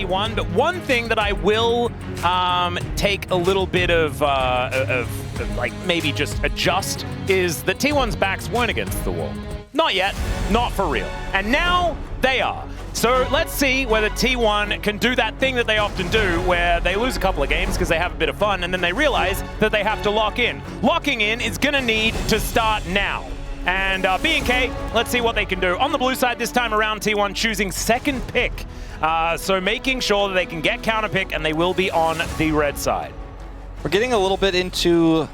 T1, but one thing that I will take a little bit of like maybe just adjust is that T1's backs weren't against the wall. Not yet, not for real. And now they are. So let's see whether T1 can do that thing that they often do where they lose a couple of games because they have a bit of fun and then they realize that they have to lock in. Locking in is gonna need to start now. And B&K, let's see what they can do. On the blue side this time around, T1 choosing second pick. So making sure that they can get counter pick and they will be on the red side. We're getting a little bit into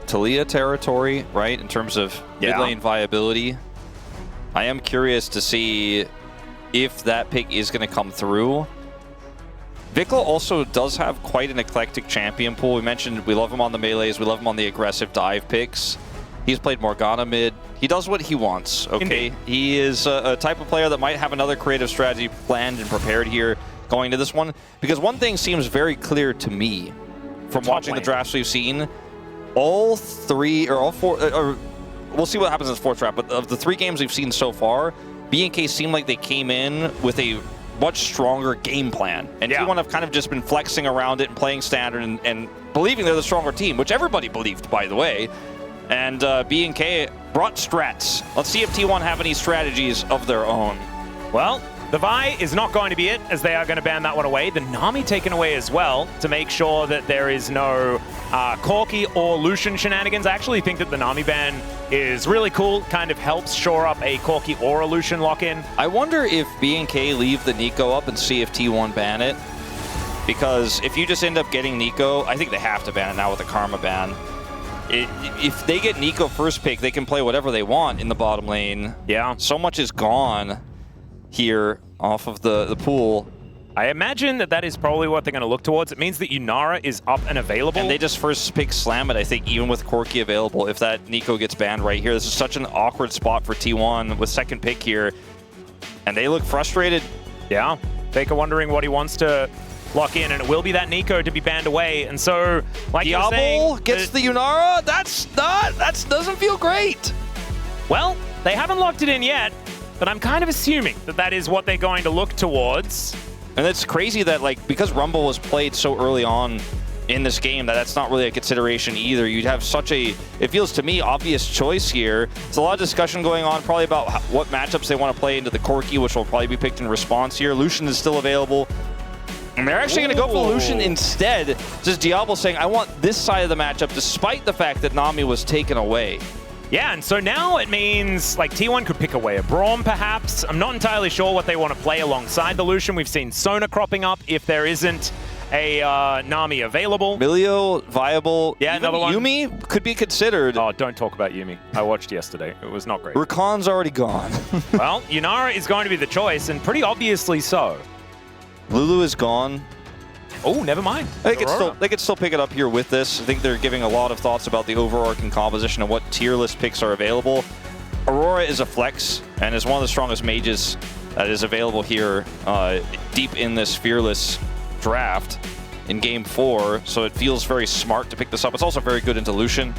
Talia territory, right, in terms of mid lane viability. I am curious to see if that pick is going to come through. Vicar also does have quite an eclectic champion pool. We mentioned we love him on the melees, we love him on the aggressive dive picks. He's played Morgana mid. He does what he wants, okay? Indeed. He is a type of player that might have another creative strategy planned and prepared here going into this one. Because one thing seems very clear to me from watching the drafts we've seen. All three, or all four, or we'll see what happens in the fourth draft, but of the 3 games we've seen so far, B&K seemed like they came in with a much stronger game plan. And T1 have kind of just been flexing around it and playing standard and believing they're the stronger team, which everybody believed, by the way. And B&K brought strats. Let's see if T1 have any strategies of their own. Well, the Vi is not going to be it, as they are going to ban that one away. The Nami taken away as well, to make sure that there is no Corki or Lucian shenanigans. I actually think that the Nami ban is really cool, kind of helps shore up a Corki or a Lucian lock-in. I wonder if B&K leave the Nico up and see if T1 ban it. Because if you just end up getting Nico, I think they have to ban it now with the Karma ban. If they get Nico first pick, they can play whatever they want in the bottom lane. Yeah. So much is gone here off of the pool. I imagine that is probably what they're going to look towards. It means that Yunara is up and available. And they just first pick Slam it, I think, even with Corki available, if that Nico gets banned right here. This is such an awkward spot for T1 with second pick here. And they look frustrated. Yeah. Faker wondering what he wants to lock in, and it will be that Nico to be banned away. And so, like Diablo you're saying, gets the Yunara. That doesn't feel great. Well, they haven't locked it in yet, but I'm kind of assuming that is what they're going to look towards. And it's crazy that, like, because Rumble was played so early on in this game, that's not really a consideration either. You'd have such a, it feels to me, obvious choice here. There's a lot of discussion going on probably about what matchups they want to play into the Corki, which will probably be picked in response here. Lucian is still available. And they're actually going to go for Lucian instead. Just Diablo saying, I want this side of the matchup, despite the fact that Nami was taken away. Yeah, and so now it means like T1 could pick away a Braum, perhaps. I'm not entirely sure what they want to play alongside the Lucian. We've seen Sona cropping up if there isn't a Nami available. Milio, viable. Yeah, another one. Yumi could be considered. Oh, don't talk about Yumi. I watched yesterday. It was not great. Rakan's already gone. Well, Yunara is going to be the choice, and pretty obviously so. Lulu is gone. Oh, never mind. They could still pick it up here with this. I think they're giving a lot of thoughts about the overarching composition of what tier list picks are available. Aurora is a flex and is one of the strongest mages that is available here deep in this Fearless draft in Game 4, so it feels very smart to pick this up. It's also very good into Lucian.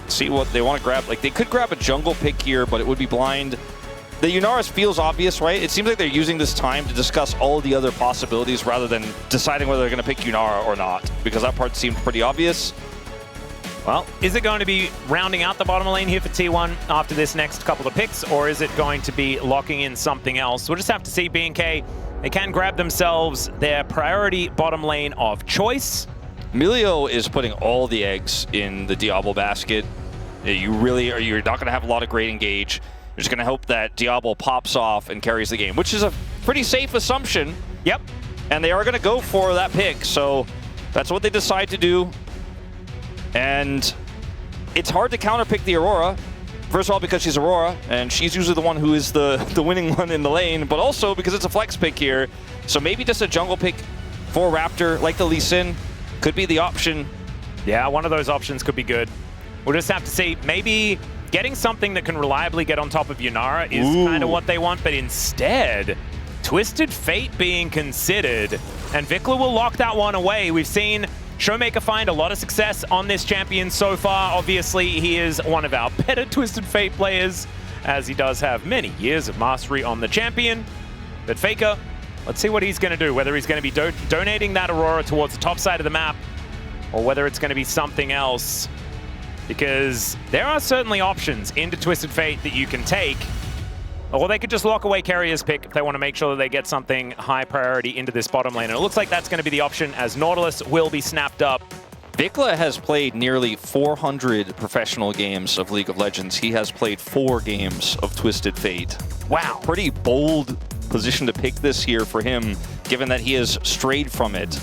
See what they want to grab. Like, they could grab a jungle pick here, but it would be blind. The Yunara feels obvious, right? It seems like they're using this time to discuss all the other possibilities rather than deciding whether they're going to pick Yunara or not, because that part seemed pretty obvious. Well, is it going to be rounding out the bottom lane here for T1 after this next couple of picks, or is it going to be locking in something else? We'll just have to see. B&K, they can grab themselves their priority bottom lane of choice. Milio is putting all the eggs in the Diablo basket. You're not going to have a lot of great engage. You're just going to hope that Diablo pops off and carries the game, which is a pretty safe assumption. Yep. And they are going to go for that pick, so that's what they decide to do. And it's hard to counterpick the Aurora. First of all, because she's Aurora, and she's usually the one who is the winning one in the lane, but also because it's a flex pick here. So maybe just a jungle pick for Raptor, like the Lee Sin, could be the option. Yeah, one of those options could be good. We'll just have to see. Maybe getting something that can reliably get on top of Yunara is kind of what they want, but instead, Twisted Fate being considered, and Vicar will lock that one away. We've seen Showmaker find a lot of success on this champion so far. Obviously, he is one of our better Twisted Fate players, as he does have many years of mastery on the champion. But Faker Let's see what he's going to do, whether he's going to be donating that Aurora towards the top side of the map, or whether it's going to be something else. Because there are certainly options into Twisted Fate that you can take. Or they could just lock away Carrier's pick if they want to make sure that they get something high priority into this bottom lane. And it looks like that's going to be the option, as Nautilus will be snapped up. Vicar has played nearly 400 professional games of League of Legends. He has played 4 games of Twisted Fate. Wow. Pretty bold position to pick this here for him, given that he has strayed from it,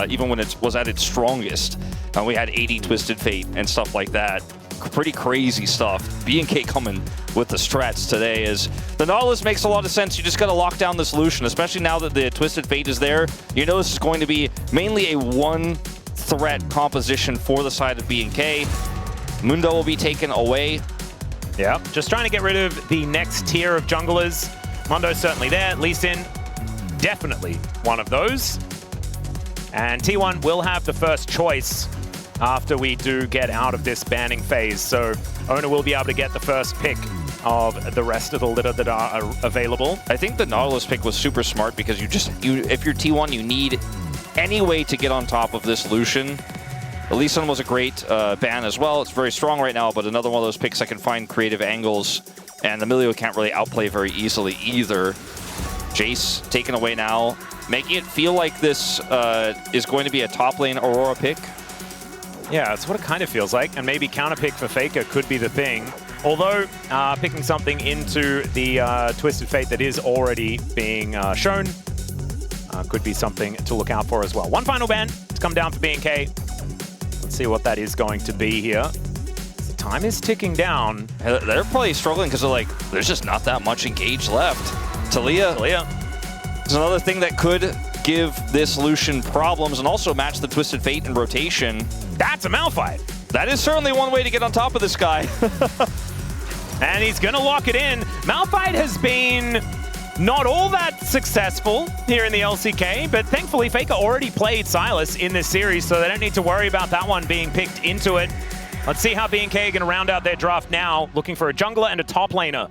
even when it was at its strongest. We had 80 Twisted Fate and stuff like that. Pretty crazy stuff. BNK coming with the strats today is the Nautilus makes a lot of sense. You just got to lock down this Lucian, especially now that the Twisted Fate is there. You know this is going to be mainly a one-threat composition for the side of BNK. Mundo will be taken away. Yeah, just trying to get rid of the next tier of junglers. Mundo's certainly there. Lee Sin, definitely one of those. And T1 will have the first choice after we do get out of this banning phase. So Owner will be able to get the first pick of the rest of the litter that are available. I think the Nautilus pick was super smart because if you're T1, you need any way to get on top of this Lucian. Lee Sin was a great ban as well. It's very strong right now, but another one of those picks that can find creative angles. And the Emilio can't really outplay very easily either. Jace taken away now, making it feel like this is going to be a top lane Aurora pick. Yeah, that's what it kind of feels like. And maybe counter pick for Faker could be the thing. Although, picking something into the Twisted Fate that is already being shown could be something to look out for as well. One final ban to come down for BNK. Let's see what that is going to be here. Time is ticking down. They're probably struggling because they're like, there's just not that much engage left. Talia is another thing that could give this Lucian problems and also match the Twisted Fate in rotation. That's a Malphite. That is certainly one way to get on top of this guy. And he's going to lock it in. Malphite has been not all that successful here in the LCK, but thankfully Faker already played Sylas in this series, so they don't need to worry about that one being picked into it. Let's see how BNK are going to round out their draft now, looking for a jungler and a top laner.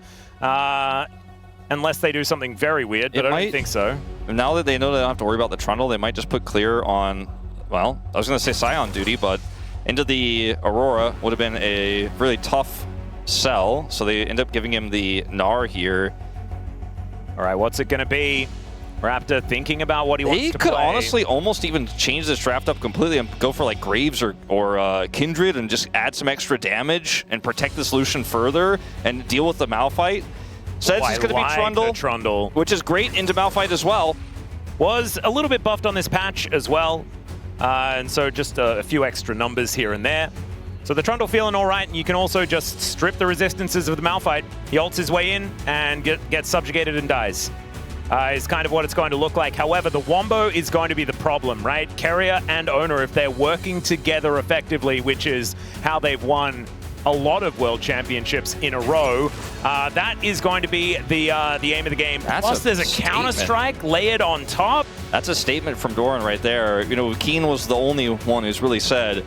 Unless they do something very weird, but I don't think so. Now that they know they don't have to worry about the Trundle, they might just put Clear on, well, I was going to say Scion duty, but into the Aurora would have been a really tough sell, so they end up giving him the Gnar here. All right, what's it going to be? Raptor thinking about what he wants to play. They could honestly almost even change this draft up completely and go for like Graves or Kindred and just add some extra damage and protect this Lucian further and deal with the Malphite. Says it's going to be Trundle, which is great into Malphite as well. Was a little bit buffed on this patch as well, and so just a few extra numbers here and there. So the Trundle feeling all right, and you can also just strip the resistances of the Malphite. He ults his way in and gets subjugated and dies. Is kind of what it's going to look like. However, the Wombo is going to be the problem, right? Carrier and Owner, if they're working together effectively, which is how they've won a lot of world championships in a row, that is going to be the aim of the game. Plus, there's a counter-strike layered on top. That's a statement from Doran right there. You know, Keen was the only one who's really said,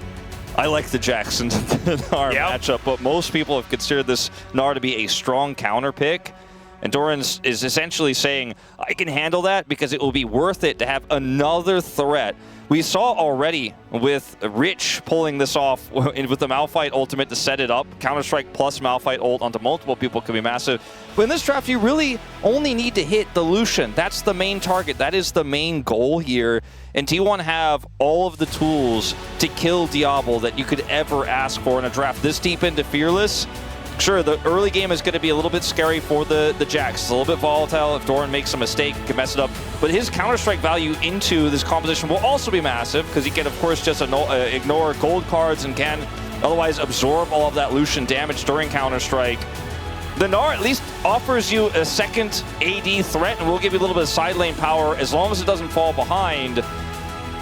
I like the Jackson Gnar matchup, but most people have considered this Gnar to be a strong counter pick. And Doran is essentially saying, I can handle that because it will be worth it to have another threat. We saw already with Rich pulling this off with the Malphite ultimate to set it up. Counter-Strike plus Malphite ult onto multiple people could be massive. But in this draft, you really only need to hit the Lucian. That's the main target. That is the main goal here. And T1 have all of the tools to kill Diablo that you could ever ask for in a draft this deep into Fearless. Sure, the early game is going to be a little bit scary for the Jax. It's a little bit volatile. If Doran makes a mistake, he can mess it up. But his Counter-Strike value into this composition will also be massive because he can, of course, just ignore gold cards and can otherwise absorb all of that Lucian damage during Counter-Strike. The Gnar at least offers you a second AD threat and will give you a little bit of side lane power as long as it doesn't fall behind.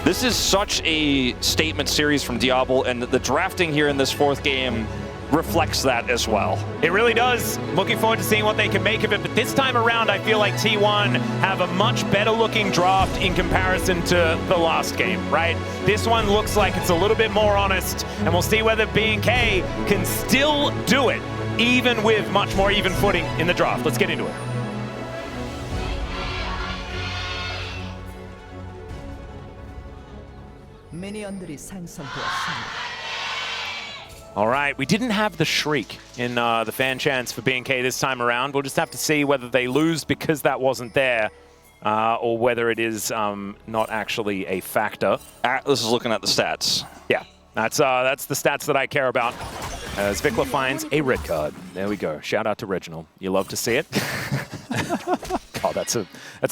This is such a statement series from Diablo, and the drafting here in this fourth game reflects that as well. It really does. Looking forward to seeing what they can make of it. But this time around, I feel like T1 have a much better looking draft in comparison to the last game, right? This one looks like it's a little bit more honest, and we'll see whether BNK can still do it, even with much more even footing in the draft. Let's get into it. 미니언들이 생성되었습니다. All right, we didn't have the shriek in the fan chants for BNK this time around. We'll just have to see whether they lose because that wasn't there, or whether it is not actually a factor. Atlas is looking at the stats. Yeah, that's the stats that I care about. As Vicar finds a red card. There we go. Shout out to Reginald. You love to see it. Oh, that's a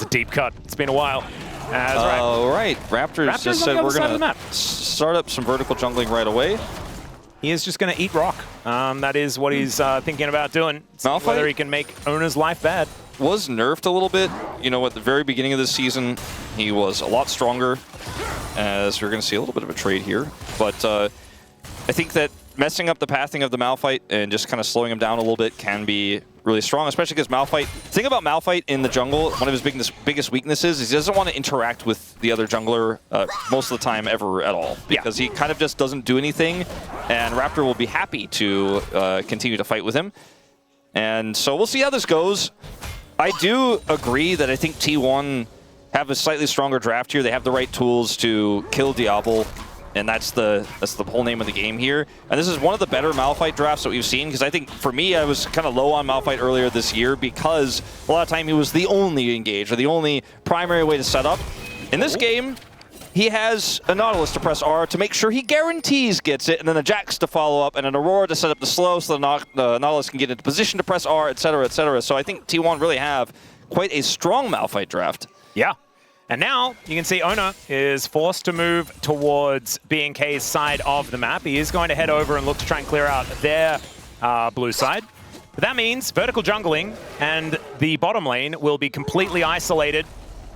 deep cut. It's been a while. That's right. All right, Raptors just said we're going to start up some vertical jungling right away. He is just going to eat rock. That is what he's thinking about doing. Malphite? Whether he can make Owner's life bad. Was nerfed a little bit. You know, at the very beginning of this season, he was a lot stronger, as we're going to see a little bit of a trade here. But I think that messing up the pathing of the Malphite and just kind of slowing him down a little bit can be really strong, especially because Malphite... The thing about Malphite in the jungle, one of his biggest weaknesses is he doesn't want to interact with the other jungler most of the time ever at all, because he kind of just doesn't do anything, and Raptor will be happy to continue to fight with him. And so we'll see how this goes. I do agree that I think T1 have a slightly stronger draft here. They have the right tools to kill Diablo, and that's the whole name of the game here. And this is one of the better Malphite drafts that we've seen, because I think, for me, I was kind of low on Malphite earlier this year because a lot of time he was the only engage, or the only primary way to set up. In this game, he has a Nautilus to press R to make sure he guarantees gets it, and then a Jax to follow up, and an Aurora to set up the slow so the Nautilus can get into position to press R, etc., etc. So I think T1 really have quite a strong Malphite draft. Yeah. And now you can see Owner is forced to move towards BNK's side of the map. He is going to head over and look to try and clear out their blue side. But that means vertical jungling, and the bottom lane will be completely isolated.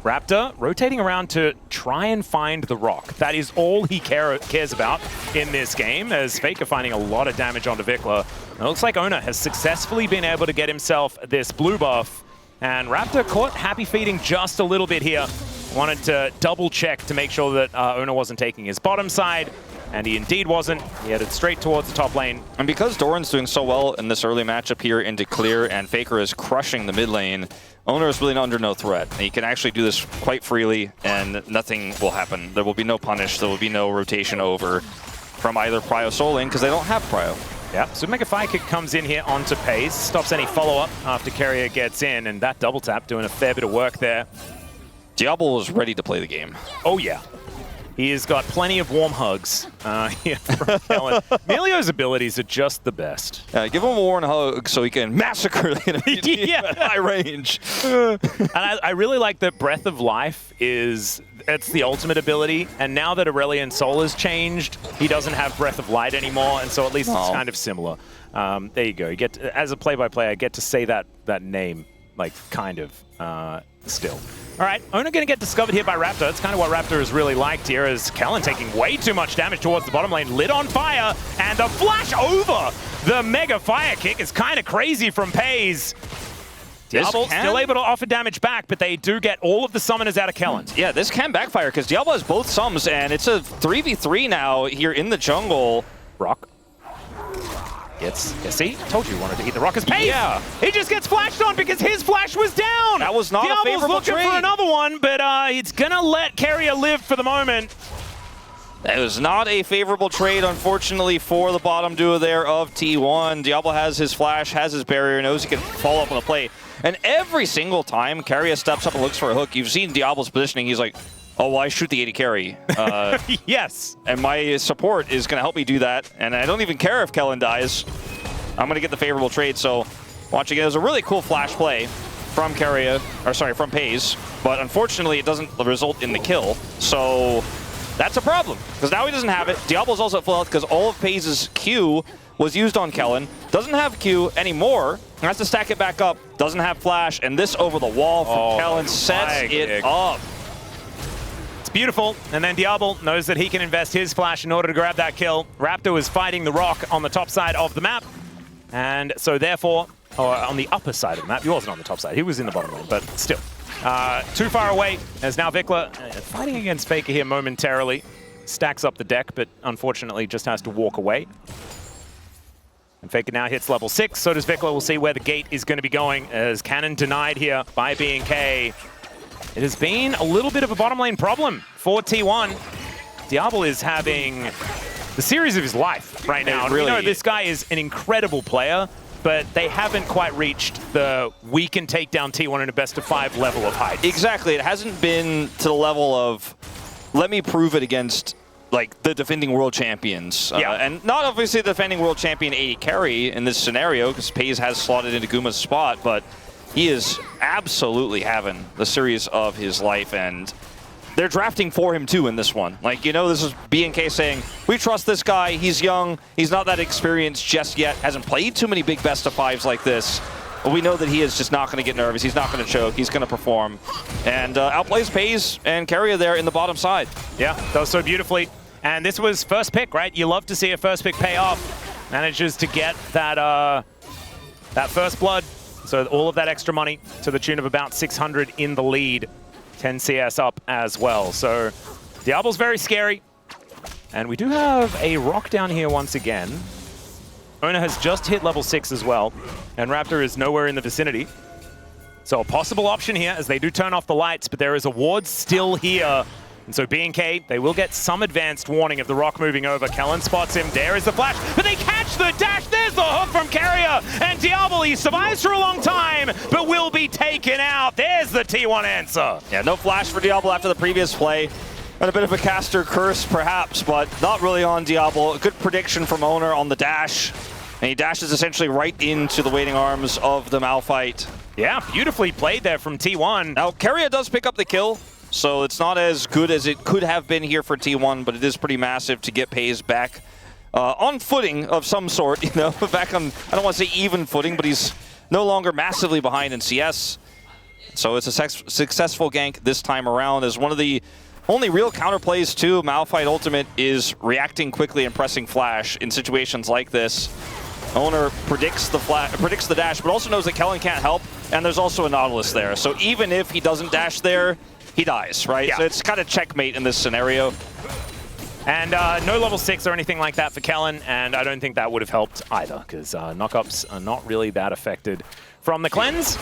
Raptor rotating around to try and find the rock. That is all he cares about in this game, as Vicar finding a lot of damage onto Vicar. It looks like Owner has successfully been able to get himself this blue buff, and Raptor caught happy feeding just a little bit here. Wanted to double check to make sure that Owner wasn't taking his bottom side, and he indeed wasn't. He headed straight towards the top lane. And because Doran's doing so well in this early matchup here into clear, and Faker is crushing the mid lane, Owner is really under no threat. He can actually do this quite freely, and nothing will happen. There will be no punish. There will be no rotation over from either Prio or Soul Lane, because they don't have Prio. Yeah, so Mega Fire Kick comes in here onto Paze, stops any follow-up after Carrier gets in, and that double tap doing a fair bit of work there. Diablo is ready to play the game. Oh, yeah. He has got plenty of warm hugs here from Kellen. Melio's abilities are just the best. Give him a warm hug so he can massacre the enemy at high range. And I really like that Breath of Life it's the ultimate ability. And now that Aurelion Soul has changed, he doesn't have Breath of Light anymore. And so at least it's kind of similar. There you go. You get to, as a play-by-play, I get to say that name, like, kind of still. All right, Owner going to get discovered here by Raptor. That's kind of what Raptor has really liked here, as Kellen taking way too much damage towards the bottom lane, lit on fire, and the flash over the Mega Fire Kick is kind of crazy from Paze. Diablo still able to offer damage back, but they do get all of the summoners out of Kellen. Yeah, this can backfire, because Diablo has both sums, and it's a 3v3 now here in the jungle. Rock. See? Told you he wanted to eat the rock as Paze. Yeah. He just gets flashed on because his flash was down. That was not a favorable looking trade. for another one, but it's going to let Carrier live for the moment. It was not a favorable trade, unfortunately, for the bottom duo there of T1. Diablo has his flash, has his barrier, knows he can follow up on the play. And every single time Carrier steps up and looks for a hook, you've seen Diablo's positioning. He's like, oh, well, I shoot the 80 carry. Yes. And my support is going to help me do that. And I don't even care if Kellen dies. I'm going to get the favorable trade. So watching it, it was a really cool flash play from from Paze. But unfortunately, it doesn't result in the kill. So that's a problem, because now he doesn't have it. Diablo's also at full health because all of Paze's Q was used on Kellen. Doesn't have Q anymore. Has to stack it back up. Doesn't have flash. And this over the wall from Kellen sets it up. It's beautiful. And then Diablo knows that he can invest his flash in order to grab that kill. Raptor is fighting the rock on the top side of the map. And so therefore, on the upper side of the map, he wasn't on the top side. He was in the bottom lane, but still. Too far away, as now Vicar fighting against Faker here momentarily. Stacks up the deck, but unfortunately just has to walk away. And Faker now hits level 6, so does Vicar. We'll see where the gate is going to be going, as Cannon denied here by BNK. It has been a little bit of a bottom lane problem for T1. Diablo is having the series of his life right now. And really, we know this guy is an incredible player, but they haven't quite reached the we can take down T1 in a best-of-5 level of height. Exactly. It hasn't been to the level of, let me prove it against like the defending world champions. And not obviously the defending world champion AD carry in this scenario, because Pays has slotted into Guma's spot, but he is absolutely having the series of his life, and they're drafting for him too in this one. Like, you know, this is BNK saying, we trust this guy, he's young, he's not that experienced just yet, hasn't played too many big best of fives like this. But we know that he is just not going to get nervous, he's not going to choke, he's going to perform. And outplays Pays and Carrier there in the bottom side. Yeah, does so beautifully. And this was first pick, right? You love to see a first pick pay off. Manages to get that, that first blood. So all of that extra money to the tune of about 600 in the lead. 10 CS up as well. So Diablo's very scary. And we do have a rock down here once again. Ona has just hit level 6 as well. And Raptor is nowhere in the vicinity. So a possible option here as they do turn off the lights, but there is a ward still here. And so BNK, they will get some advanced warning of the rock moving over. Kellen spots him. There is the flash, but they catch the dash. There's the hook from Carrier. And Diablo, he survives for a long time, but will be taken out. There's the T1 answer. Yeah, no flash for Diablo after the previous play. And a bit of a caster curse, perhaps, but not really on Diablo. A good prediction from Owner on the dash. And he dashes essentially right into the waiting arms of the Malphite. Yeah, beautifully played there from T1. Now, Carrier does pick up the kill. So it's not as good as it could have been here for T1, but it is pretty massive to get Pays back on footing of some sort, you know, back on, I don't want to say even footing, but he's no longer massively behind in CS. So it's a successful gank this time around, as one of the only real counterplays to Malphite Ultimate is reacting quickly and pressing flash in situations like this. Owner predicts the dash, but also knows that Kellen can't help, and there's also a Nautilus there. So even if he doesn't dash there, he dies, right? Yeah. So it's kind of checkmate in this scenario. And no level 6 or anything like that for Kellen, and I don't think that would have helped either, because knockups are not really that affected from the cleanse.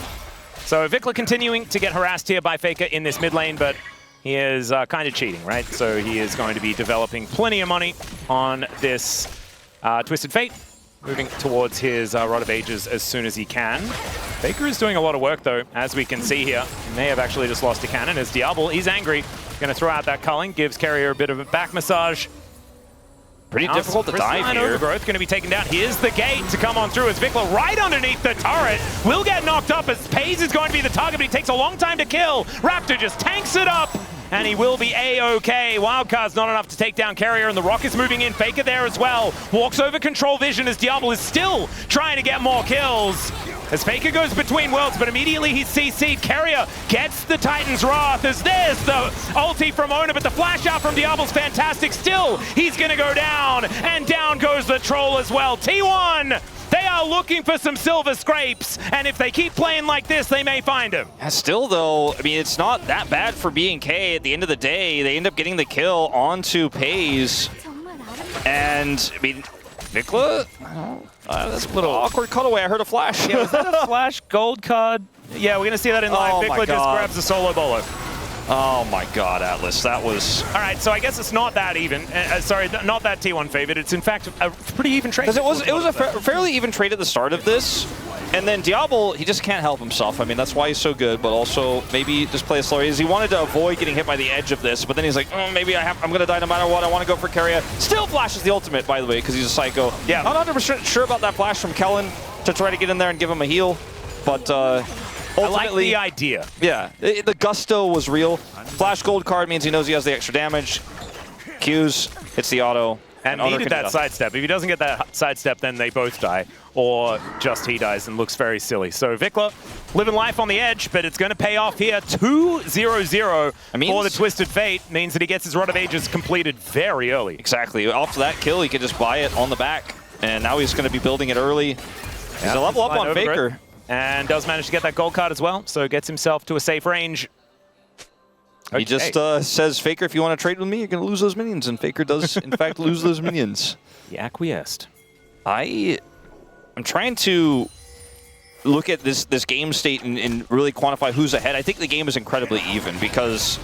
So Vicar continuing to get harassed here by Faker in this mid lane, but he is kind of cheating, right? So he is going to be developing plenty of money on this Twisted Fate, moving towards his Rod of Ages as soon as he can. Faker is doing a lot of work, though, as we can see here. He may have actually just lost a cannon as Diablo, he's angry. Going to throw out that culling, gives Carrier a bit of a back massage. Pretty difficult to dive here. Overgrowth going to be taken down. Here's the gate to come on through as Vicar right underneath the turret. Will get knocked up as Pays is going to be the target, but he takes a long time to kill. Raptor just tanks it up. And he will be A-OK. Wildcard's not enough to take down Carrier, and the Rock is moving in. Faker there as well. Walks over control vision as Diablo is still trying to get more kills. As Faker goes between worlds, but immediately he's CC'd. Carrier gets the Titan's Wrath as there's the ulti from Ona, but the flash out from Diablo's fantastic. Still, he's going to go down, and down goes the Troll as well. T1! They are looking for some silver scrapes, and if they keep playing like this, they may find him. Yeah, still, though, I mean, it's not that bad for BNK. At the end of the day, they end up getting the kill onto Pays. And, I mean, Vicar, that's a little awkward cutaway. I heard a flash. Yeah, was that a flash gold card? Yeah, we're going to see that in live. Vicar just grabs a solo bolo. Oh my god, Atlas, that was... All right, so I guess it's not that even. Sorry, not that T1 favored. It's in fact a pretty even trade. Because it was a fairly even trade at the start of this. And then Diablo, he just can't help himself. I mean, that's why he's so good, but also maybe just play it slower. He wanted to avoid getting hit by the edge of this, but then he's like, oh, maybe I'm going to die no matter what. I want to go for Carrier. Still flashes the ultimate, by the way, because he's a psycho. Yeah. I'm not 100% sure about that flash from Kellen to try to get in there and give him a heal, but... ultimately, I like the idea. Yeah, the gusto was real. Flash gold card means he knows he has the extra damage. Qs, hits the auto. And needed that sidestep. If he doesn't get that sidestep, then they both die. Or just he dies and looks very silly. So Vicar living life on the edge, but it's going to pay off here. 2-0-0 for the Twisted Fate. Means that he gets his Rod of Ages completed very early. Exactly. After that kill, he can just buy it on the back. And now he's going to be building it early. He's a level up on Faker. And does manage to get that gold card as well, so gets himself to a safe range. Okay. He just says, Faker, if you want to trade with me, you're going to lose those minions. And Faker does, in fact, lose those minions. He acquiesced. I'm trying to look at this game state and really quantify who's ahead. I think the game is incredibly even because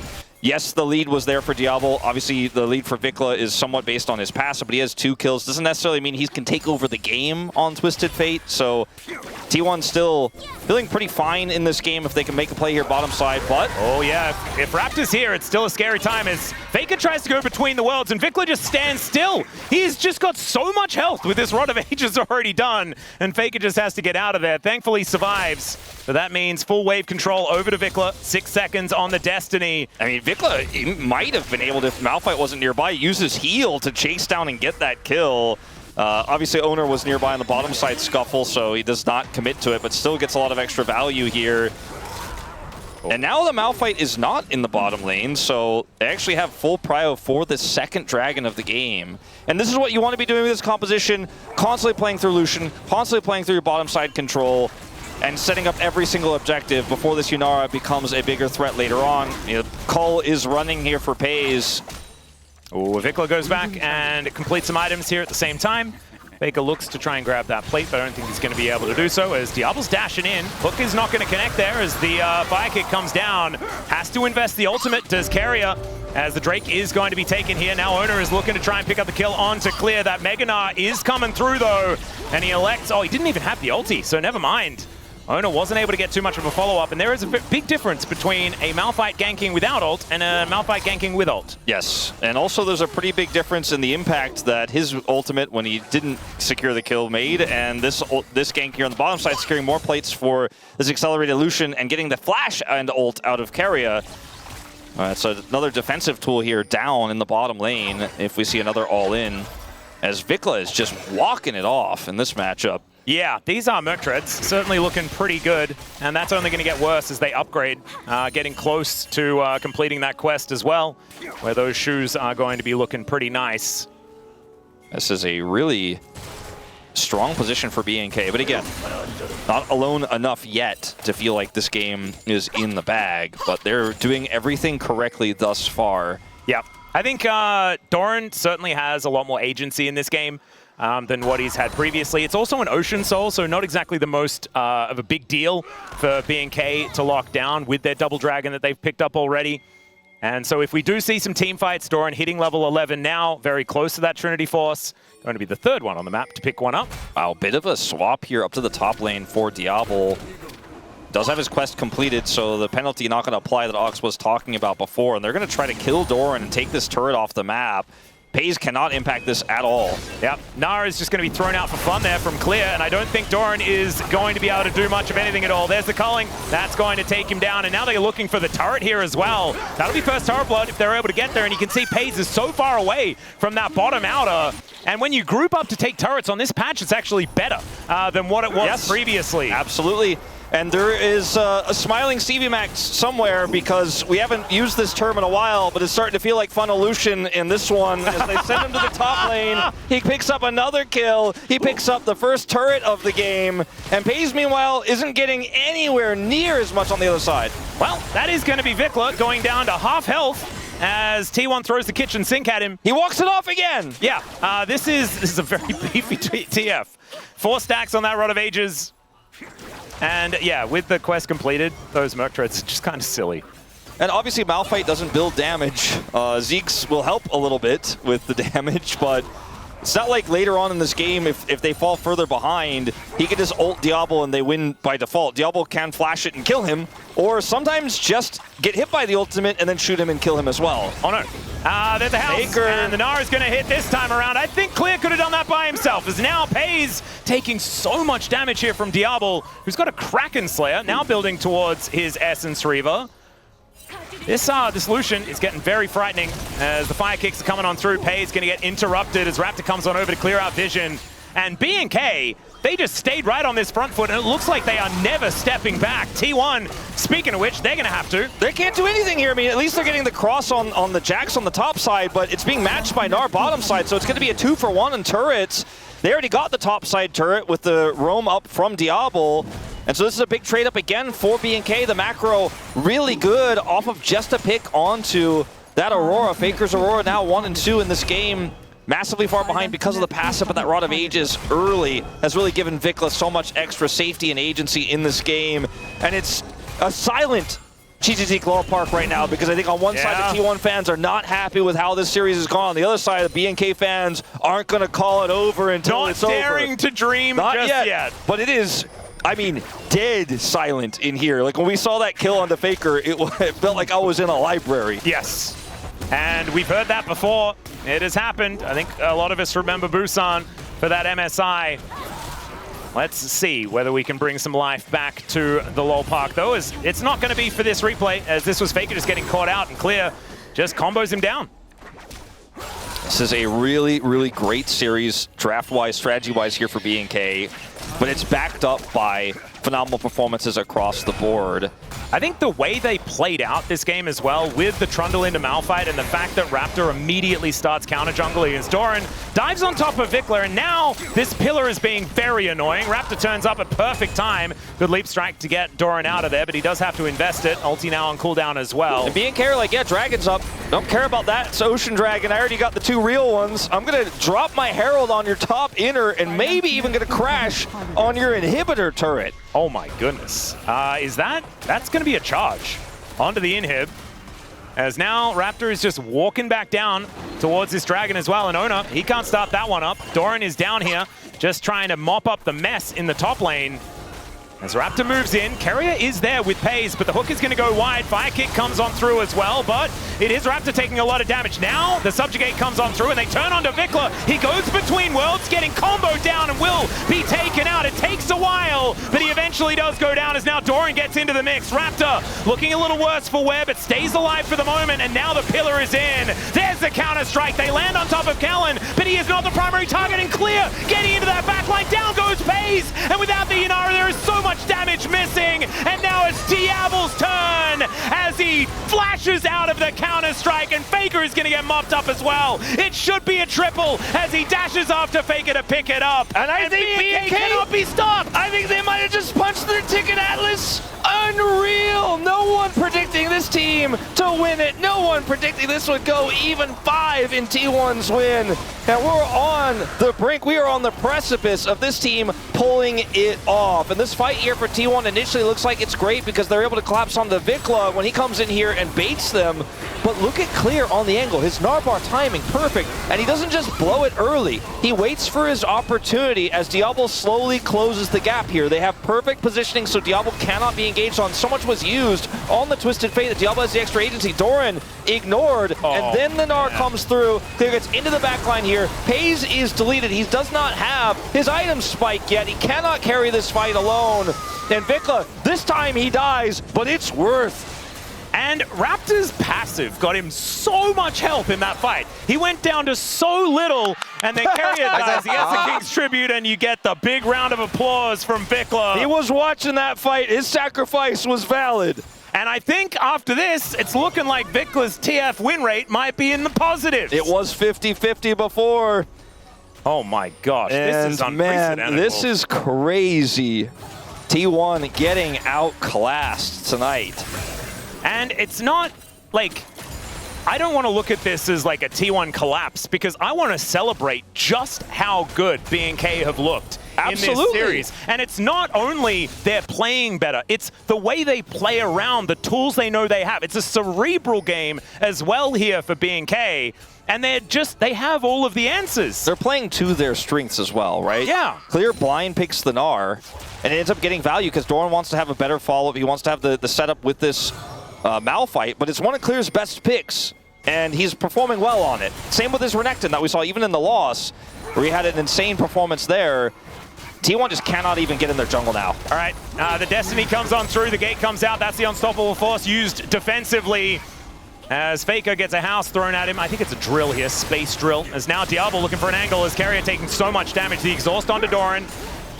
Yes, the lead was there for Diablo. Obviously, the lead for Vicar is somewhat based on his passive, but he has 2 kills. Doesn't necessarily mean he can take over the game on Twisted Fate. So T1 still feeling pretty fine in this game if they can make a play here bottom side, but... Oh yeah, if Raptor's here, it's still a scary time as Vicar tries to go between the worlds and Vicar just stands still. He's just got so much health with this Rod of Ages already done, and Vicar just has to get out of there. Thankfully he survives, but that means full wave control over to Vicar. 6 seconds on the Destiny. I mean, Vicar might have been able to, if Malphite wasn't nearby, use his heal to chase down and get that kill. Obviously, Owner was nearby on the bottom side scuffle, so he does not commit to it, but still gets a lot of extra value here. And now the Malphite is not in the bottom lane, so they actually have full prio for the second dragon of the game. And this is what you want to be doing with this composition, constantly playing through Lucian, constantly playing through your bottom side control, and setting up every single objective before this Yunara becomes a bigger threat later on. You know, Cull is running here for Pays. Ooh, Vicar goes back and completes some items here at the same time. Vicar looks to try and grab that plate, but I don't think he's going to be able to do so as Diablo's dashing in. Hook is not going to connect there as the fire kick comes down. Has to invest the ultimate, does Carrier, as the Drake is going to be taken here. Now Owner is looking to try and pick up the kill onto Clear. That Meganar is coming through though, and he elects, oh, he didn't even have the ulti, so never mind. Owner wasn't able to get too much of a follow-up, and there is a big difference between a Malphite ganking without ult and a Malphite ganking with ult. Yes, and also there's a pretty big difference in the impact that his ultimate, when he didn't secure the kill, made, and this gank here on the bottom side, securing more plates for this accelerated Lucian and getting the flash and ult out of Carrier. So another defensive tool here down in the bottom lane if we see another all-in, as Vicar is just walking it off in this matchup. Yeah, these are Merc Treads, certainly looking pretty good, and that's only going to get worse as they upgrade, getting close to completing that quest as well, where those shoes are going to be looking pretty nice. This is a really strong position for BNK, but again, not alone enough yet to feel like this game is in the bag, but they're doing everything correctly thus far. Yeah, I think Doran certainly has a lot more agency in this game than what he's had previously. It's also an Ocean Soul, so not exactly the most of a big deal for BNK to lock down with their double dragon that they've picked up already. And so if we do see some team fights, Doran hitting level 11 now, very close to that Trinity Force, going to be the third one on the map to pick one up. Wow, bit of a swap here up to the top lane for Diablo. Does have his quest completed, so the penalty not going to apply that Ox was talking about before, and they're going to try to kill Doran and take this turret off the map. Pays cannot impact this at all. Yep, Nara is just going to be thrown out for fun there from Clear, and I don't think Doran is going to be able to do much of anything at all. There's the culling. That's going to take him down, and now they're looking for the turret here as well. That'll be first turret blood if they're able to get there, and you can see Pays is so far away from that bottom outer. And when you group up to take turrets on this patch, it's actually better than what it was previously. Absolutely. And there is a smiling Stevie Max somewhere because we haven't used this term in a while, but it's starting to feel like Funnel Lucian in this one as they send him to the top lane. He picks up another kill. He picks up the first turret of the game. And Pays, meanwhile, isn't getting anywhere near as much on the other side. Well, that is going to be Vicar going down to half health as T1 throws the kitchen sink at him. He walks it off again. Yeah, this is a very beefy TF. 4 stacks on that Rod of Ages. And yeah, with the quest completed, those Merc Treads are just kind of silly. And obviously Malphite doesn't build damage. Zeke's will help a little bit with the damage, but it's not like later on in this game, if they fall further behind, he can just ult Diablo and they win by default. Diablo can flash it and kill him, or sometimes just get hit by the ultimate and then shoot him and kill him as well. Oh no. There's the house, Baker. And the Nara's going to hit this time around. I think Clear could have done that by himself, as now Pays taking so much damage here from Diablo, who's got a Kraken Slayer, now building towards his Essence Reaver. This Lucian is getting very frightening as the fire kicks are coming on through. Pays going to get interrupted as Raptor comes on over to clear out vision. And BNK, they just stayed right on this front foot, and it looks like they are never stepping back. T1, speaking of which, they're going to have to. They can't do anything here. I mean, at least they're getting the cross on the Jax on the top side, but it's being matched by Nar bottom side, so it's going to be a 2-for-1 in turrets. They already got the top side turret with the roam up from Diablo. And so this is a big trade up again for BNK. The macro really good off of just a pick onto that Aurora. Faker's Aurora now 1 and 2 in this game. Massively far behind because of the passive, but that Rod of Ages early has really given Vicar so much extra safety and agency in this game. And it's a silent GGT Glow Park right now, because I think on one side the T1 fans are not happy with how this series has gone. On the other side, the BNK fans aren't going to call it over until it's over. Not daring to dream just yet. But it is, I mean, dead silent in here. Like when we saw that kill on the Faker, it felt like I was in a library. Yes. And we've heard that before. It has happened. I think a lot of us remember Busan for that MSI. Let's see whether we can bring some life back to the LoL Park, though. It's not going to be for this replay, as this was Faker just getting caught out, and Clear just combos him down. This is a really, really great series, draft-wise, strategy-wise here for BNK, but it's backed up by phenomenal performances across the board. I think the way they played out this game as well, with the Trundle into Malphite and the fact that Raptor immediately starts counter jungle against Doran, dives on top of Vicar, and now this pillar is being very annoying. Raptor turns up at perfect time. Good leap strike to get Doran out of there, but he does have to invest it. Ulti now on cooldown as well. And BNK are like, yeah, Dragon's up. Don't care about that. It's Ocean Dragon. I already got the 2 real ones. I'm going to drop my Herald on your top inner and maybe even going to crash on your inhibitor turret. Oh my goodness. That's going to be a charge onto the inhib, as now Raptor is just walking back down towards this dragon as well, and Ona, he can't start that one up. Doran is down here, just trying to mop up the mess in the top lane. As Raptor moves in, Keria is there with Paze, but the hook is going to go wide. Fire kick comes on through as well, but it is Raptor taking a lot of damage. Now the subjugate comes on through, and they turn onto Vicar. He goes between worlds, getting comboed down and will be taken out. It takes a while, but he eventually does go down as now Doran gets into the mix. Raptor looking a little worse for wear, but stays alive for the moment, and now the pillar is in. There's the counter strike. They land on top of Kellen, but he is not the primary target, and Clear getting into that backline. Down goes Paze, and without the Inara, there is so much damage missing, and now it's Diablo's turn as he flashes out of the counter-strike, and Faker is going to get mopped up as well. It should be a triple as he dashes after Faker to pick it up, and I think BNK cannot be stopped. I think they might have just punched their ticket, Atlas. Unreal! No one predicting this team to win it. No one predicting this would go even 5 in T1's win. And we're on the brink. We are on the precipice of this team pulling it off. And this fight here for T1 initially looks like it's great because they're able to collapse on the Vikla when he comes in here and baits them. But look at Clear on the angle. His Narbar timing perfect. And he doesn't just blow it early. He waits for his opportunity as Diablo slowly closes the gap here. They have perfect positioning so Diablo cannot be engaged on. So much was used on the Twisted Fate that Diablo has the extra agency. Doran ignored, and then the Gnar comes through. Clear gets into the backline here. Paze is deleted. He does not have his item spike yet. He cannot carry this fight alone. And Vikla, this time he dies, but it's worth. And Raptor's passive got him so much help in that fight. He went down to so little, and then Keria dies. He gets the King's Tribute, and you get the big round of applause from Vikla. He was watching that fight. His sacrifice was valid. And I think after this, it's looking like Vikla's TF win rate might be in the positives. It was 50-50 before. Oh my gosh, this is unprecedented. Man, this is crazy. T1 getting outclassed tonight. And it's not like, I don't want to look at this as like a T1 collapse, because I want to celebrate just how good BNK have looked in this series. And it's not only they're playing better, it's the way they play around, the tools they know they have. It's a cerebral game as well here for BNK. And they have all of the answers. They're playing to their strengths as well, right? Yeah. Clear blind picks the Gnar, and it ends up getting value because Doran wants to have a better follow-up. He wants to have the setup with this Malphite, but it's one of Clear's best picks, and he's performing well on it. Same with his Renekton that we saw even in the loss, where he had an insane performance there. T1 just cannot even get in their jungle now. All right, the Destiny comes on through, the gate comes out. That's the unstoppable force used defensively as Faker gets a house thrown at him. I think it's a drill here, space drill. As now Diablo looking for an angle as Keria taking so much damage. The exhaust onto Doran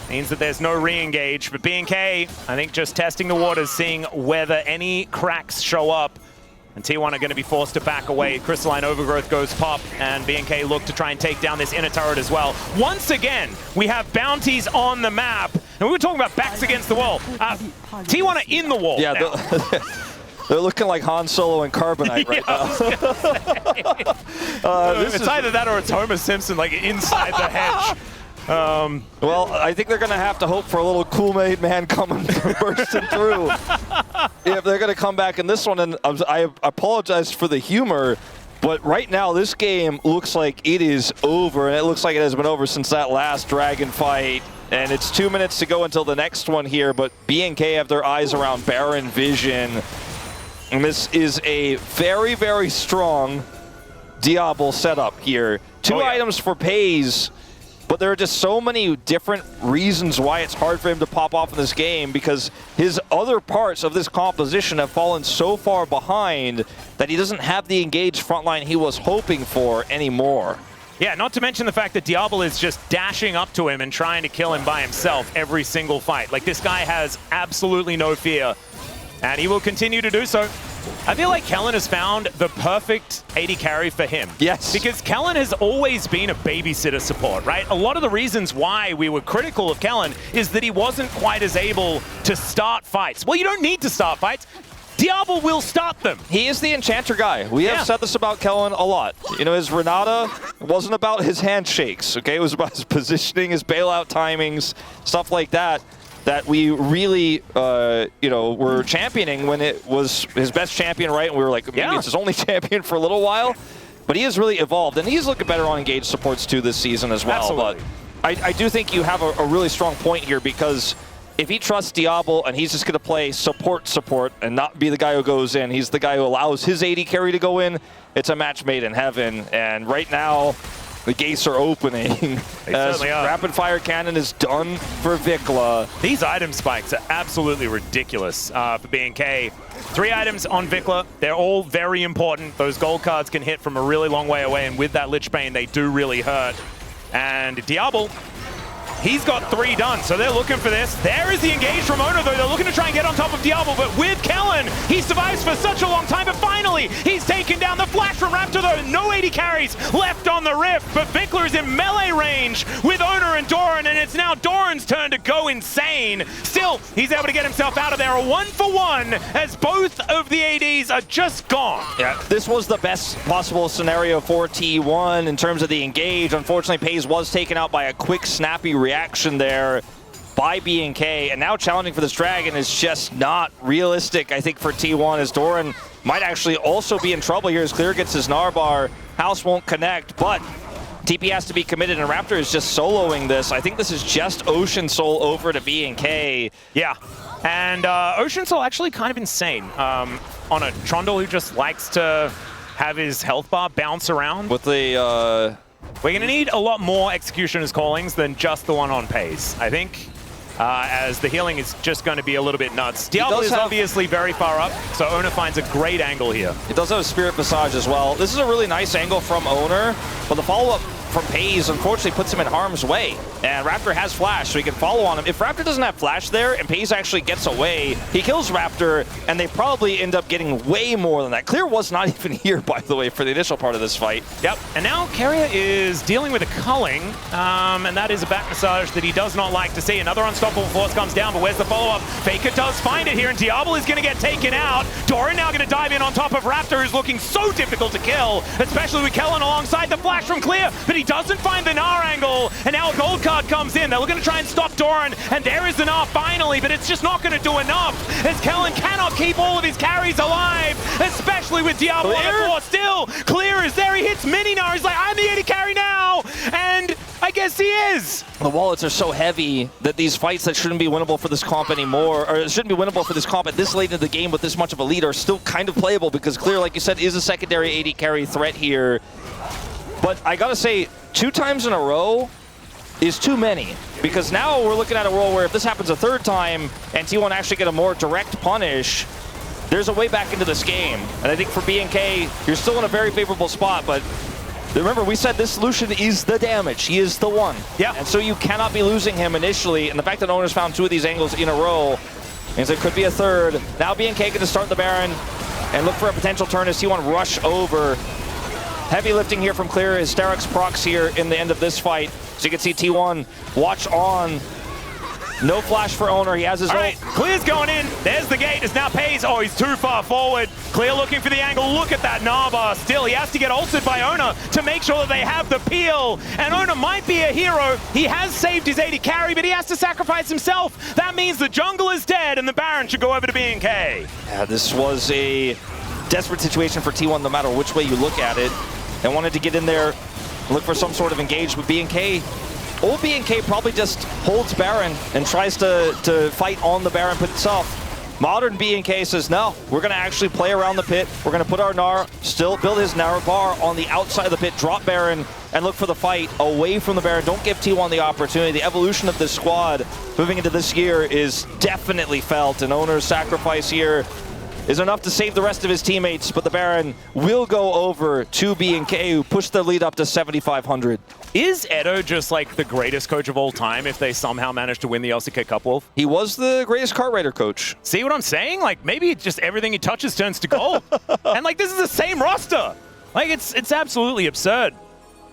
means that there's no re-engage. But BNK, I think just testing the waters, seeing whether any cracks show up. And T1 are going to be forced to back away. Crystalline Overgrowth goes pop, and BNK look to try and take down this inner turret as well. Once again, we have bounties on the map. And we were talking about backs against the wall. T1 are in the wall now. They're looking like Han Solo and Carbonite right now. It's either that or it's Homer Simpson, like inside the hedge. Well, I think they're going to have to hope for a little Kool-Aid Man coming bursting through. if they're going to come back in this one. And I apologize for the humor, but right now this game looks like it is over, and it looks like it has been over since that last Dragon fight. And it's 2 minutes to go until the next one here, but BNK have their eyes around Baron Vision. And this is a very, very strong Diablo setup here. Two items for Pays, but there are just so many different reasons why it's hard for him to pop off in this game, because his other parts of this composition have fallen so far behind that he doesn't have the engaged frontline he was hoping for anymore. Yeah, not to mention the fact that Diablo is just dashing up to him and trying to kill him by himself every single fight. Like, this guy has absolutely no fear, and he will continue to do so. I feel like Kellen has found the perfect AD carry for him. Yes. Because Kellen has always been a babysitter support, right? A lot of the reasons why we were critical of Kellen is that he wasn't quite as able to start fights. Well, you don't need to start fights. Diablo will stop them. He is the enchanter guy. We have said this about Kellen a lot. You know, his Renata wasn't about his handshakes, okay? It was about his positioning, his bailout timings, stuff like that, that we really, you know, were championing when it was his best champion, right? And we were like, maybe it's his only champion for a little while. But he has really evolved, and he's looking better on engaged supports too this season as well. Absolutely. But I do think you have a really strong point here, because if he trusts Diablo and he's just going to play support and not be the guy who goes in, he's the guy who allows his AD carry to go in, it's a match made in heaven. And right now, the gates are opening as Rapid Fire Cannon is done for Vikla. These item spikes are absolutely ridiculous for BNK. 3 items on Vikla. They're all very important. Those gold cards can hit from a really long way away, and with that Lich Bane, they do really hurt. And Diablo, he's got 3 done, so they're looking for this. There is the engage from Ono, though. They're looking to try and get on top of Diablo, but with Kellen, he survives for such a long time, but finally, he's taken down the flash from Raptor, though. No AD carries left on the Rift, but Vikla is in melee range with Ono and Doran, and it's now Doran's turn to go insane. Still, he's able to get himself out of there. A 1-for-1 as both of the ADs are just gone. Yeah, this was the best possible scenario for T1 in terms of the engage. Unfortunately, Pays was taken out by a quick, snappy reaction there by BNK, and now challenging for this Dragon is just not realistic, I think, for T1, as Doran might actually also be in trouble here as Clear gets his Narbar. House won't connect, but TP has to be committed, and Raptor is just soloing this. I think this is just Ocean Soul over to BNK. Yeah, and Ocean Soul actually kind of insane on a Trundle who just likes to have his health bar bounce around. With the we're going to need a lot more Executioner's Callings than just the one on Pays, I think, as the healing is just going to be a little bit nuts. Diablo is obviously very far up, so Owner finds a great angle here. It does have a Spirit Visage as well. This is a really nice angle from Owner, but the follow-up from Pays unfortunately puts him in harm's way. And Raptor has Flash, so he can follow on him. If Raptor doesn't have Flash there and Pays actually gets away, he kills Raptor, and they probably end up getting way more than that. Clear was not even here, by the way, for the initial part of this fight. Yep, and now Keria is dealing with a culling, and that is a back massage that he does not like to see. Another Unstoppable Force comes down, but where's the follow-up? Faker does find it here, and Diablo is going to get taken out. Doran now going to dive in on top of Raptor, who's looking so difficult to kill, especially with Kellen alongside the flash from Clear, but he doesn't find the Gnar angle, and now a gold card comes in. They're looking to try and stop Doran, and there is the Gnar finally, but it's just not going to do enough, as Kellen cannot keep all of his carries alive, especially with Diablo on the floor. Still, Clear is there. He hits Mini Gnar. He's like, I'm the AD carry now, and I guess he is. The wallets are so heavy that these fights that shouldn't be winnable for this comp anymore, or shouldn't be winnable for this comp at this late in the game with this much of a lead, are still kind of playable, because Clear, like you said, is a secondary AD carry threat here. But I gotta say, 2 times in a row is too many, because now we're looking at a world where if this happens a 3rd time and T1 actually get a more direct punish, there's a way back into this game. And I think for BNK, you're still in a very favorable spot, but remember, we said this solution is the damage. He is the one. Yeah. And so you cannot be losing him initially, and the fact that Owner's found 2 of these angles in a row means it could be a 3rd. Now BNK going to start the Baron and look for a potential turn as T1 rush over. Heavy lifting here from Clear. Hysterix procs here in the end of this fight. So you can see T1 watch on. No flash for Owner. He has his All right, Clear's going in. There's the gate. It's now Pays. Oh, he's too far forward. Clear looking for the angle. Look at that Nava. Still, he has to get ulted by Ona to make sure that they have the peel. And Ona might be a hero. He has saved his AD carry, but he has to sacrifice himself. That means the jungle is dead, and the Baron should go over to BNK. Yeah, this was a desperate situation for T1 no matter which way you look at it. They wanted to get in there, look for some sort of engage with BNK. Old BNK probably just holds Baron and tries to fight on the Baron pit itself. Modern BNK says, no, we're going to actually play around the pit. We're going to put our Gnar, still build his Gnar bar on the outside of the pit, drop Baron, and look for the fight away from the Baron. Don't give T1 the opportunity. The evolution of this squad moving into this year is definitely felt, and Owner's sacrifice here is enough to save the rest of his teammates, but the Baron will go over to BNK, who pushed their lead up to 7,500. Is Edo just like the greatest coach of all time if they somehow manage to win the LCK Cup, Wolf? He was the greatest kart rider coach. See what I'm saying? Like, maybe just everything he touches turns to gold. And like, this is the same roster. Like, it's absolutely absurd.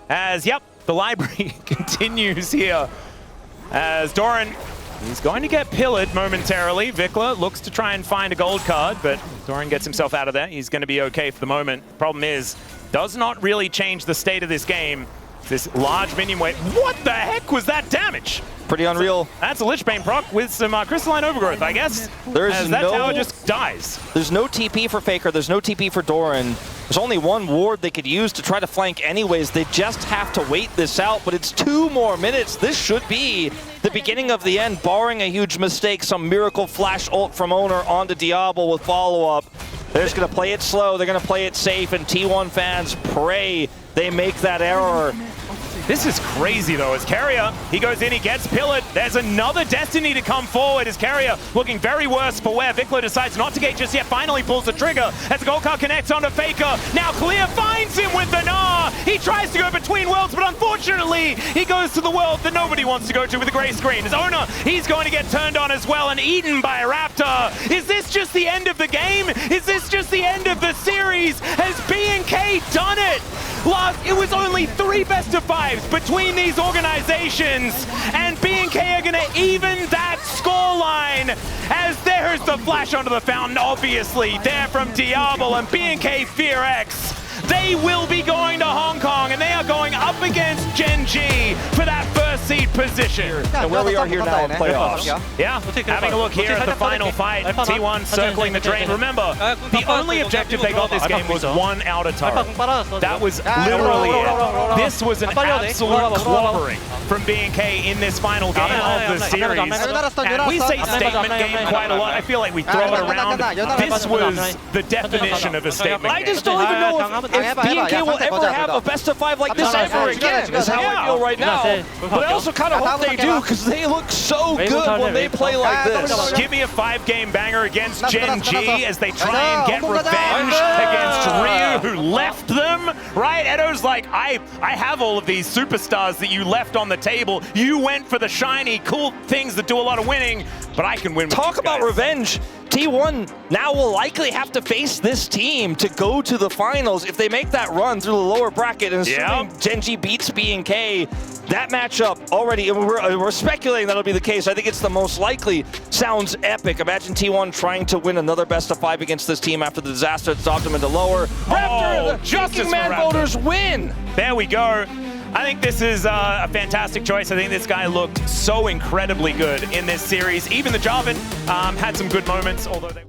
As, yep, the library continues here. As Doran, he's going to get pillared momentarily. Vicar looks to try and find a gold card, but Doran gets himself out of there. He's going to be okay for the moment. Problem is, does not really change the state of this game. This large minion wave. What the heck was that damage? Pretty unreal. That's a Lich Bane proc with some crystalline overgrowth, I guess. There's that tower just dies. There's no TP for Faker. There's no TP for Doran. There's only one ward they could use to try to flank anyways. They just have to wait this out, but it's 2 more minutes. This should be the beginning of the end, barring a huge mistake. Some miracle flash ult from Owner onto Diablo with follow-up. They're just going to play it slow. They're going to play it safe, and T1 fans pray they make that error. This is crazy, though, as Carrier, he goes in, he gets pillared. There's another Destiny to come forward as Carrier looking very worse for wear. Vicar decides not to gate just yet, finally pulls the trigger as the gold card connects onto Faker. Now Clear finds him with the Gnar. He tries to go between worlds, but unfortunately, he goes to the world that nobody wants to go to with a gray screen. His owner, he's going to get turned on as well and eaten by a Raptor. Is this just the end of the game? Is this just the end of the series? Has B&K done it? It was only 3 best of 5s between these organizations, and B&K are going to even that scoreline as there's the flash onto the fountain, obviously, there from Diablo and B&K Fear X. They will be going to Hong Kong, and they are going up against Gen G for that first seed position. And where we are here now in playoffs. Yeah, having a look here at the final fight. T1 circling the drain. Remember, the only objective they got this game was 1 outer turret. That was literally it. This was an absolute clobbering from B&K in this final game of the series. And we say statement game quite a lot. I feel like we throw it around. This was the definition of a statement game. I just don't even know if B&K will ever have a best of 5 like this ever again, is how I feel right now. But I also kind of hope they do, because they look so good when they play like this. Give me a 5-game banger against Gen G as they try and get revenge against Ryu, who left them, right? Edo's like, I have all of these superstars that you left on the table. You went for the shiny, cool things that do a lot of winning, but I can win with Talk about revenge. T1 now will likely have to face this team to go to the finals if they make that run through the lower bracket, and assuming Gen G beats B&K, that matchup already, and we're speculating that'll be the case. I think it's the most likely. Sounds epic. Imagine T1 trying to win another best of 5 against this team after the disaster that stopped them into lower. Raptor, the Justice Man voters win. There we go. I think this is a fantastic choice. I think this guy looked so incredibly good in this series. Even the Jarvan had some good moments, although they